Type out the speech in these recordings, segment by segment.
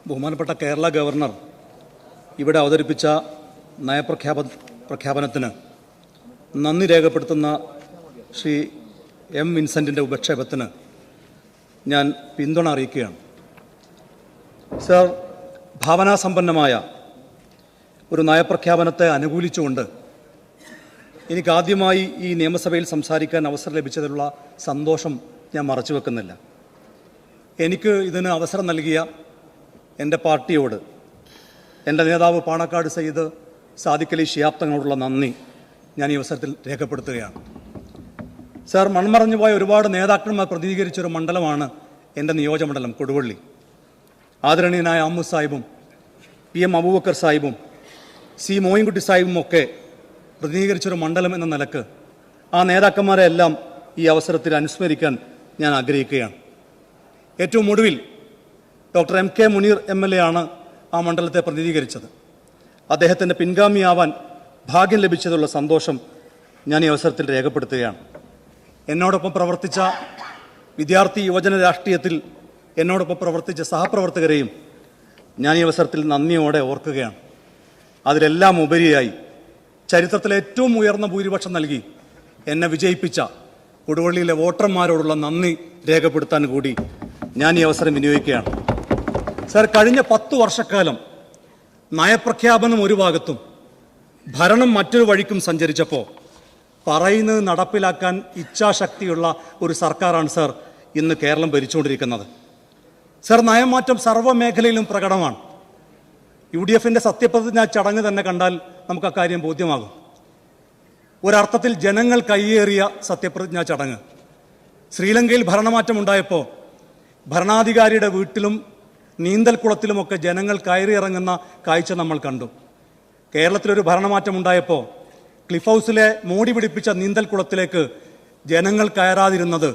ബഹുമാനപ്പെട്ട കേരള ഗവർണർ ഇവിടെ അവതരിപ്പിച്ച പ്രഖ്യാപനത്തിന് നന്ദി രേഖപ്പെടുത്തുന്ന ശ്രീ എം വിൻസെന്റിന്റെ ഉപക്ഷേപത്തിന് ഞാൻ പിന്തുണ അറിയിക്കുകയാണ്. സർ, ഭാവനാസമ്പന്നമായ ഒരു നയപ്രഖ്യാപനത്തെ അനുകൂലിച്ചുകൊണ്ട് എനിക്കാദ്യമായി ഈ നിയമസഭയിൽ സംസാരിക്കാൻ അവസരം ലഭിച്ചതിലുള്ള സന്തോഷം ഞാൻ മറച്ചുവെക്കുന്നില്ല. എനിക്ക് ഇതിന് അവസരം നൽകിയ എൻ്റെ പാർട്ടിയോട്, എൻ്റെ നേതാവ് പാണക്കാട് സയ്യിദ് സാദിഖ് അലി ശിഹാബ് തങ്ങളോടുള്ള നന്ദി ഞാൻ ഈ അവസരത്തിൽ രേഖപ്പെടുത്തുകയാണ്. സർ, മൺമറഞ്ഞുപോയ ഒരുപാട് നേതാക്കന്മാർ പ്രതിനിധീകരിച്ചൊരു മണ്ഡലമാണ് എൻ്റെ നിയോജകമണ്ഡലം കൊടുവള്ളി. ആദരണീയനായ അമ്മു സാഹിബും പി എം അബൂബക്കർ സാഹിബും സി മോയിൻകുട്ടി സാഹിബും ഒക്കെ പ്രതിനിധീകരിച്ചൊരു മണ്ഡലം എന്ന നിലക്ക് ആ നേതാക്കന്മാരെ എല്ലാം ഈ അവസരത്തിൽ അനുസ്മരിക്കാൻ ഞാൻ ആഗ്രഹിക്കുകയാണ്. ഏറ്റവും ഒടുവിൽ doctor M K Muneer MLA ആണ് ആ മണ്ഡലത്തെ പ്രതിനിധീകരിച്ചത്. അദ്ദേഹത്തിൻ്റെ പിൻഗാമിയാവാൻ ഭാഗ്യം ലഭിച്ചതുള്ള സന്തോഷം ഞാൻ ഈ അവസരത്തിൽ രേഖപ്പെടുത്തുകയാണ്. എന്നോടൊപ്പം പ്രവർത്തിച്ച വിദ്യാർത്ഥി യുവജന രാഷ്ട്രീയത്തിൽ എന്നോടൊപ്പം പ്രവർത്തിച്ച സഹപ്രവർത്തകരെയും ഞാൻ ഈ അവസരത്തിൽ നന്ദിയോടെ ഓർക്കുകയാണ്. അതിലെല്ലാം ഉപരിയായി ചരിത്രത്തിലെ ഏറ്റവും ഉയർന്ന ഭൂരിപക്ഷം നൽകി എന്നെ വിജയിപ്പിച്ച കൊടുവള്ളിയിലെ വോട്ടർമാരോടുള്ള നന്ദി രേഖപ്പെടുത്താൻ കൂടി ഞാൻ ഈ അവസരം വിനിയോഗിക്കുകയാണ്. സർ, കഴിഞ്ഞ 10 വർഷക്കാലം നയപ്രഖ്യാപനം ഒരു ഭാഗത്തും ഭരണം മറ്റൊരു വഴിക്കും സഞ്ചരിച്ചപ്പോൾ പറയുന്നത് നടപ്പിലാക്കാൻ ഇച്ഛാശക്തിയുള്ള ഒരു സർക്കാരാണ് സർ ഇന്ന് കേരളം ഭരിച്ചുകൊണ്ടിരിക്കുന്നത്. സർ, നയമാറ്റം സർവ്വമേഖലയിലും പ്രകടമാണ്. UDFന്റെ സത്യപ്രതിജ്ഞാ ചടങ്ങ് തന്നെ കണ്ടാൽ നമുക്ക് അക്കാര്യം ബോധ്യമാകും. ഒരർത്ഥത്തിൽ ജനങ്ങൾ കയ്യേറിയ സത്യപ്രതിജ്ഞാ ചടങ്ങ്. ശ്രീലങ്കയിൽ ഭരണമാറ്റം ഉണ്ടായപ്പോൾ ഭരണാധികാരിയുടെ വീട്ടിലും നീന്തൽക്കുളത്തിലുമൊക്കെ ജനങ്ങൾ കയറിയിറങ്ങുന്ന കാഴ്ച നമ്മൾ കണ്ടു. കേരളത്തിലൊരു ഭരണമാറ്റം ഉണ്ടായപ്പോൾ ക്ലിഫ് ഹൗസിലെ മോടി പിടിപ്പിച്ച നീന്തൽക്കുളത്തിലേക്ക് ജനങ്ങൾ കയറാതിരുന്നത്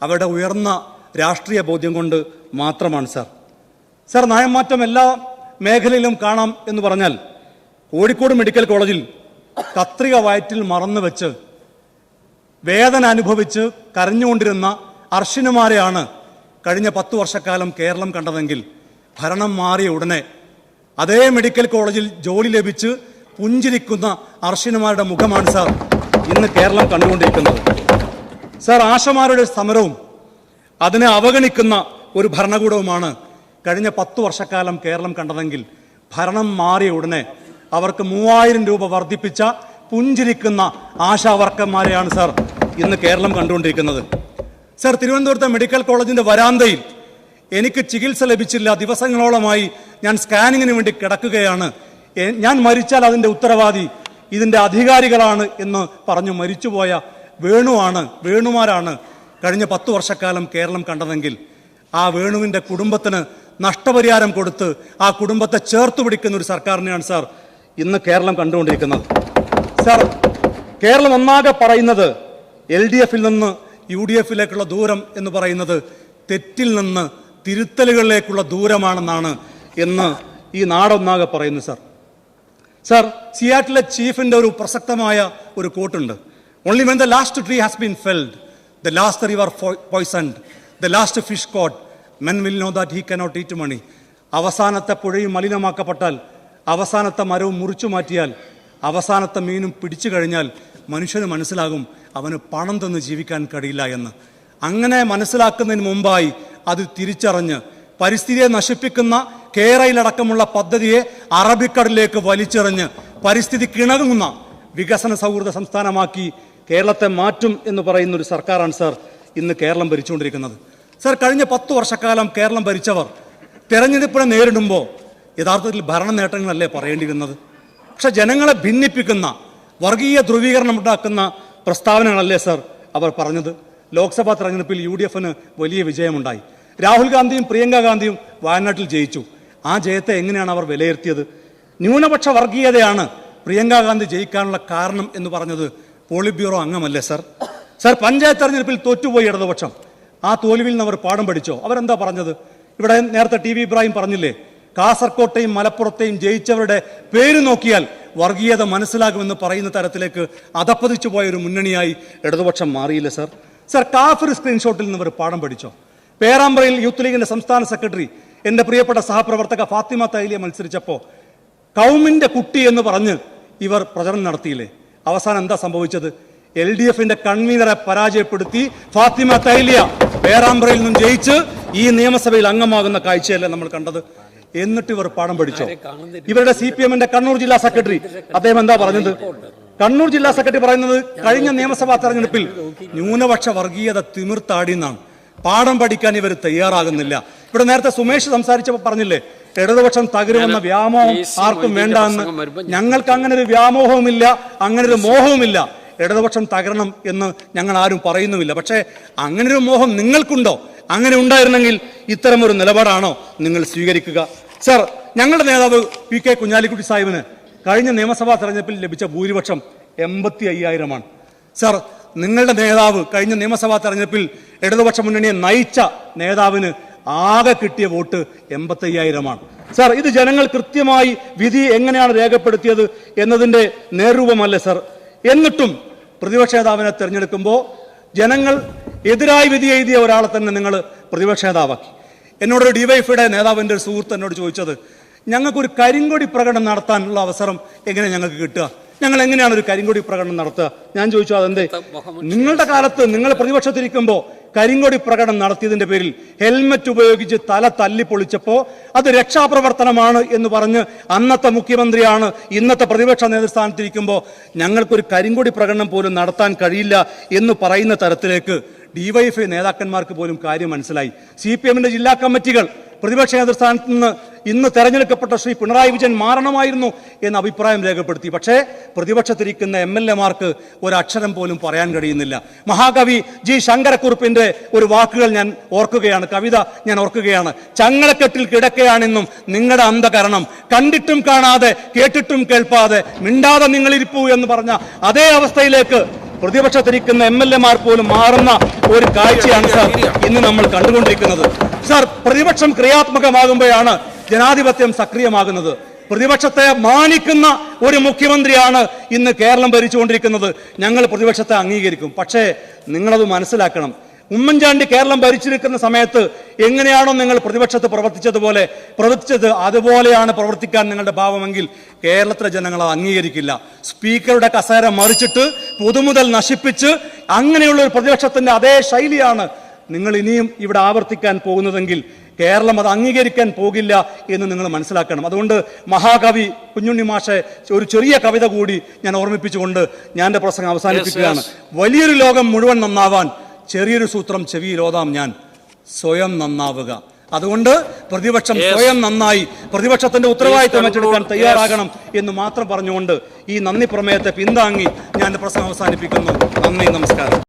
അവരുടെ ഉയർന്ന രാഷ്ട്രീയ ബോധ്യം കൊണ്ട് മാത്രമാണ് സർ. സർ, നയമാറ്റം എല്ലാ മേഖലയിലും കാണാം എന്ന് പറഞ്ഞാൽ കോഴിക്കോട് മെഡിക്കൽ കോളേജിൽ കത്രിക വയറ്റിൽ മറന്നു വെച്ച് വേദന അനുഭവിച്ച് കരഞ്ഞുകൊണ്ടിരുന്ന അർഷിനുമാരെയാണ് കഴിഞ്ഞ 10 വർഷക്കാലം കേരളം കണ്ടതെങ്കിൽ ഭരണം മാറിയ ഉടനെ അതേ മെഡിക്കൽ കോളേജിൽ ജോലി ലഭിച്ച് പുഞ്ചിരിക്കുന്ന അർഷിനുമാരുടെ മുഖമാണ് സാർ ഇന്ന് കേരളം കണ്ടുകൊണ്ടിരിക്കുന്നത്. സാർ, ആശമാരുടെ സമരവും അതിനെ അവഗണിക്കുന്ന ഒരു ഭരണകൂടവുമാണ് കഴിഞ്ഞ 10 വർഷക്കാലം കേരളം കണ്ടതെങ്കിൽ ഭരണം മാറിയ ഉടനെ അവർക്ക് 3000 രൂപ വർദ്ധിപ്പിച്ച പുഞ്ചിരിക്കുന്ന ആശാവർക്കന്മാരെയാണ് സാർ ഇന്ന് കേരളം കണ്ടുകൊണ്ടിരിക്കുന്നത്. സാർ, തിരുവനന്തപുരത്തെ മെഡിക്കൽ കോളേജിന്റെ വരാന്തയിൽ എനിക്ക് ചികിത്സ ലഭിച്ചില്ല, ദിവസങ്ങളോളമായി ഞാൻ സ്കാനിങ്ങിന് വേണ്ടി കിടക്കുകയാണ്, ഞാൻ മരിച്ചാൽ അതിൻ്റെ ഉത്തരവാദി ഇതിൻ്റെ അധികാരികളാണ് എന്ന് പറഞ്ഞു മരിച്ചുപോയ വേണുമാരാണ് കഴിഞ്ഞ 10 വർഷക്കാലം കേരളം കണ്ടതെങ്കിൽ ആ വേണുവിൻ്റെ കുടുംബത്തിന് നഷ്ടപരിഹാരം കൊടുത്ത് ആ കുടുംബത്തെ ചേർത്ത് പിടിക്കുന്ന ഒരു സർക്കാരിനെയാണ് സാർ ഇന്ന് കേരളം കണ്ടുകൊണ്ടിരിക്കുന്നത്. സാർ, കേരളം ഒന്നാകെ പറയുന്നത് LDFൽ നിന്ന് UDFിലേക്കുള്ള ദൂരം എന്ന് പറയുന്നത് തെറ്റിൽ നിന്ന് തിരുത്തലുകളിലേക്കുള്ള ദൂരമാണെന്നാണ് എന്ന് ഈ നാടൊന്നാകെ പറയുന്നു സാർ. സാർ, സിയാറ്റിലെ ചീഫിന്റെ ഒരു പ്രസക്തമായ ഒരു കോട്ടുണ്ട്. Only when the last tree has been felled, the last river poisoned, the last fish caught, men will know that he cannot eat money. അവസാനത്തെ പുഴയും മലിനമാക്കപ്പെട്ടാൽ, അവസാനത്തെ മരവും മുറിച്ചു മാറ്റിയാൽ, അവസാനത്തെ മീനും പിടിച്ചു കഴിഞ്ഞാൽ മനുഷ്യന് മനസ്സിലാകും അവന് പണം തന്ന് ജീവിക്കാൻ കഴിയില്ല എന്ന്. അങ്ങനെ മനസ്സിലാക്കുന്നതിന് മുമ്പായി അത് തിരിച്ചറിഞ്ഞ് പരിസ്ഥിതിയെ നശിപ്പിക്കുന്ന കേരളയിലടക്കമുള്ള പദ്ധതിയെ അറബിക്കടലിലേക്ക് വലിച്ചെറിഞ്ഞ് പരിസ്ഥിതി കിണങ്ങുന്ന വികസന സൗഹൃദ സംസ്ഥാനമാക്കി കേരളത്തെ മാറ്റും എന്ന് പറയുന്ന ഒരു സർക്കാരാണ് സാർ ഇന്ന് കേരളം ഭരിച്ചുകൊണ്ടിരിക്കുന്നത്. സാർ, കഴിഞ്ഞ 10 വർഷക്കാലം കേരളം ഭരിച്ചവർ തെരഞ്ഞെടുപ്പിനെ നേരിടുമ്പോൾ യഥാർത്ഥത്തിൽ ഭരണ നേട്ടങ്ങളല്ലേ പറയേണ്ടിയിരുന്നത്? പക്ഷെ ജനങ്ങളെ ഭിന്നിപ്പിക്കുന്ന, വർഗീയ ധ്രുവീകരണം ഉണ്ടാക്കുന്ന പ്രസ്താവനകളല്ലേ സാർ അവർ പറഞ്ഞത്? ലോക്സഭാ തെരഞ്ഞെടുപ്പിൽ UDFന് വലിയ വിജയമുണ്ടായി. രാഹുൽ ഗാന്ധിയും പ്രിയങ്ക ഗാന്ധിയും വയനാട്ടിൽ ജയിച്ചു. ആ ജയത്തെ എങ്ങനെയാണ് അവർ വിലയിരുത്തിയത്? ന്യൂനപക്ഷ വർഗീയതയാണ് പ്രിയങ്ക ഗാന്ധി ജയിക്കാനുള്ള കാരണം എന്ന് പറഞ്ഞത് പോളിറ്റ് ബ്യൂറോ അംഗമല്ലേ സാർ? സാർ, പഞ്ചായത്ത് തെരഞ്ഞെടുപ്പിൽ തോറ്റുപോയി ഇടതുപക്ഷം. ആ തോൽവിയിൽ നിന്ന് അവർ പാഠം പഠിച്ചോ? അവരെന്താ പറഞ്ഞത്? ഇവിടെ നേരത്തെ TV ഇബ്രാഹിം പറഞ്ഞില്ലേ, കാസർകോട്ടെയും മലപ്പുറത്തെയും ജയിച്ചവരുടെ പേര് നോക്കിയാൽ വർഗീയത മനസ്സിലാകുമെന്ന് പറയുന്ന തരത്തിലേക്ക് അധപ്പതിച്ചു പോയ ഒരു മുന്നണിയായി ഇടതുപക്ഷം മാറിയില്ല സാർ. സാർ, കാഫിർ സ്ക്രീൻഷോട്ടിൽ നിന്ന് അവർ പാഠം പഠിച്ചോ? പേരാമ്പ്രയിൽ യൂത്ത് ലീഗിന്റെ സംസ്ഥാന സെക്രട്ടറി എൻ്റെ പ്രിയപ്പെട്ട സഹപ്രവർത്തക ഫാത്തിമ തൈലിയ മത്സരിച്ചപ്പോൾ കൗമിന്റെ കുട്ടി എന്ന് പറഞ്ഞ് ഇവർ പ്രചരണം നടത്തിയില്ലേ? അവസാനം എന്താ സംഭവിച്ചത്? LDFന്റെ കൺവീനറെ പരാജയപ്പെടുത്തി ഫാത്തിമ തൈലിയ പേരാമ്പ്രയിൽ നിന്നും ജയിച്ച് ഈ നിയമസഭയിൽ അംഗമാകുന്ന കാഴ്ചയല്ലേ നമ്മൾ കണ്ടത്? എന്നിട്ട് ഇവർ പാഠം പഠിച്ചോ? ഇവരുടെ CPMന്റെ കണ്ണൂർ ജില്ലാ സെക്രട്ടറി അദ്ദേഹം എന്താ പറഞ്ഞത്? കണ്ണൂർ ജില്ലാ സെക്രട്ടറി പറയുന്നത് കഴിഞ്ഞ നിയമസഭാ തെരഞ്ഞെടുപ്പിൽ ന്യൂനപക്ഷ വർഗീയത തിമിർത്താടിയെന്നാണ്. പാഠം പഠിക്കാൻ ഇവർ തയ്യാറാകുന്നില്ല. ഇവിടെ നേരത്തെ സുമേഷ് സംസാരിച്ചപ്പോൾ പറഞ്ഞില്ലേ, ഇടതുപക്ഷം തകരുമെന്ന വ്യാമോഹം ആർക്കും വേണ്ട എന്ന്. ഞങ്ങൾക്ക് അങ്ങനെ ഒരു വ്യാമോഹവുമില്ല, അങ്ങനെ ഒരു മോഹവുമില്ല. ഇടതുപക്ഷം തകരണം എന്ന് ഞങ്ങൾ ആരും പറയുന്നുമില്ല. പക്ഷേ അങ്ങനെ ഒരു മോഹം നിങ്ങൾക്കുണ്ടോ? അങ്ങനെ ഉണ്ടായിരുന്നെങ്കിൽ ഇത്തരമൊരു നിലപാടാണോ നിങ്ങൾ സ്വീകരിക്കുക? സർ, ഞങ്ങളുടെ നേതാവ് PK കുഞ്ഞാലിക്കുട്ടി സാഹിബിന് കഴിഞ്ഞ നിയമസഭാ തെരഞ്ഞെടുപ്പിൽ ലഭിച്ച ഭൂരിപക്ഷം 85,000-ആണ്. സർ, നിങ്ങളുടെ നേതാവ് കഴിഞ്ഞ നിയമസഭാ തെരഞ്ഞെടുപ്പിൽ ഇടതുപക്ഷ മുന്നണിയെ നയിച്ച നേതാവിന് ആകെ കിട്ടിയ വോട്ട് 85,000-ആണ്. സർ, ഇത് ജനങ്ങൾ കൃത്യമായി വിധി എങ്ങനെയാണ് രേഖപ്പെടുത്തിയത് എന്നതിന്റെ നേർരൂപമല്ലേ സർ? എന്നിട്ടും പ്രതിപക്ഷ നേതാവിനെ തെരഞ്ഞെടുക്കുമ്പോൾ ജനങ്ങൾ എതിരായി വിധി എഴുതിയ ഒരാളെ തന്നെ നിങ്ങൾ പ്രതിപക്ഷ നേതാവാക്കി. എന്നോടൊരു DYFIയുടെ നേതാവിൻ്റെ ഒരു സുഹൃത്ത് എന്നോട് ചോദിച്ചത്, ഞങ്ങൾക്കൊരു കരിങ്കൊടി പ്രകടനം നടത്താനുള്ള അവസരം എങ്ങനെ ഞങ്ങൾക്ക് കിട്ടുക? ഞങ്ങൾ എങ്ങനെയാണ് ഒരു കരിങ്കൊടി പ്രകടനം നടത്തുക? ഞാൻ ചോദിച്ചു, അതെന്തേ? നിങ്ങളുടെ കാലത്ത് നിങ്ങൾ പ്രതിപക്ഷത്തിരിക്കുമ്പോൾ കരിങ്കൊടി പ്രകടനം നടത്തിയതിന്റെ പേരിൽ ഹെൽമറ്റ് ഉപയോഗിച്ച് തല തല്ലിപ്പൊളിച്ചപ്പോൾ അത് രക്ഷാപ്രവർത്തനമാണ് എന്ന് പറഞ്ഞ് അന്നത്തെ മുഖ്യമന്ത്രിയാണ് ഇന്നത്തെ പ്രതിപക്ഷ നേതൃസ്ഥാനത്തിരിക്കുമ്പോൾ ഞങ്ങൾക്കൊരു കരിങ്കൊടി പ്രകടനം പോലും നടത്താൻ കഴിയില്ല എന്ന് പറയുന്ന തരത്തിലേക്ക് DYFI നേതാക്കന്മാർക്ക് പോലും കാര്യം മനസ്സിലായി. CPMന്റെ ജില്ലാ കമ്മിറ്റികൾ പ്രതിപക്ഷ നേതൃസ്ഥാനത്ത് നിന്ന് ഇന്ന് തെരഞ്ഞെടുക്കപ്പെട്ട ശ്രീ പിണറായി വിജയൻ മാറണമായിരുന്നു എന്ന അഭിപ്രായം രേഖപ്പെടുത്തി. പക്ഷേ പ്രതിപക്ഷത്തിരിക്കുന്ന MLA-മാർക്ക് ഒരക്ഷരം പോലും പറയാൻ കഴിയുന്നില്ല. മഹാകവി G. ശങ്കരക്കുറുപ്പിന്റെ ഒരു വാക്കുകൾ ഞാൻ ഓർക്കുകയാണ്, കവിത ഞാൻ ഓർക്കുകയാണ്. ചങ്ങലക്കെട്ടിൽ കിടക്കയാണെന്നും നിങ്ങളുടെ അന്ധകരണം, കണ്ടിട്ടും കാണാതെ കേട്ടിട്ടും കേൾപ്പാതെ മിണ്ടാതെ നിങ്ങളിരിപ്പൂ എന്ന് പറഞ്ഞ അതേ അവസ്ഥയിലേക്ക് പ്രതിപക്ഷത്തിരിക്കുന്ന MLA-മാർ പോലും മാറുന്ന ഒരു കാഴ്ചയാണ് സാർ ഇന്ന് നമ്മൾ കണ്ടുകൊണ്ടിരിക്കുന്നത്. സാർ, പ്രതിപക്ഷം ക്രിയാത്മകമാകുമ്പോഴാണ് ജനാധിപത്യം സക്രിയമാകുന്നത്. പ്രതിപക്ഷത്തെ മാനിക്കുന്ന ഒരു മുഖ്യമന്ത്രിയാണ് ഇന്ന് കേരളം ഭരിച്ചുകൊണ്ടിരിക്കുന്നത്. ഞങ്ങൾ പ്രതിപക്ഷത്തെ അംഗീകരിക്കും. പക്ഷേ നിങ്ങളത് മനസ്സിലാക്കണം. ഉമ്മൻചാണ്ടി കേരളം ഭരിച്ചിരിക്കുന്ന സമയത്ത് എങ്ങനെയാണോ നിങ്ങൾ പ്രതിപക്ഷത്ത് പ്രവർത്തിച്ചത് അതുപോലെയാണ് പ്രവർത്തിക്കാൻ നിങ്ങളുടെ ഭാവമെങ്കിൽ കേരളത്തിലെ ജനങ്ങൾ അത് അംഗീകരിക്കില്ല. സ്പീക്കറുടെ കസേര മറിച്ചിട്ട് പൊതുമുതൽ നശിപ്പിച്ച് അങ്ങനെയുള്ള ഒരു പ്രതിപക്ഷത്തിന്റെ അതേ ശൈലിയാണ് നിങ്ങൾ ഇനിയും ഇവിടെ ആവർത്തിക്കാൻ പോകുന്നതെങ്കിൽ കേരളം അത് അംഗീകരിക്കാൻ പോകില്ല എന്ന് നിങ്ങൾ മനസ്സിലാക്കണം. അതുകൊണ്ട് മഹാകവി കുഞ്ഞുണ്ണി മാഷെ ഒരു ചെറിയ കവിത കൂടി ഞാൻ ഓർമ്മിപ്പിച്ചുകൊണ്ട് ഞാൻ എൻ്റെ പ്രസംഗം അവസാനിപ്പിക്കുകയാണ്. വലിയൊരു ലോകം മുഴുവൻ നന്നാവാൻ ചെറിയൊരു സൂത്രം ചെവിയിൽ ഓതാം ഞാൻ, സ്വയം നന്നാവുക. അതുകൊണ്ട് പ്രതിപക്ഷം സ്വയം നന്നായി പ്രതിപക്ഷത്തിന്റെ ഉത്തരവാദിത്വം ഏറ്റെടുക്കാൻ തയ്യാറാകണം എന്ന് മാത്രം പറഞ്ഞുകൊണ്ട് ഈ നന്ദി പ്രമേയത്തെ പിന്താങ്ങി ഞാൻ പ്രസംഗം അവസാനിപ്പിക്കുന്നു. നന്ദി, നമസ്കാരം.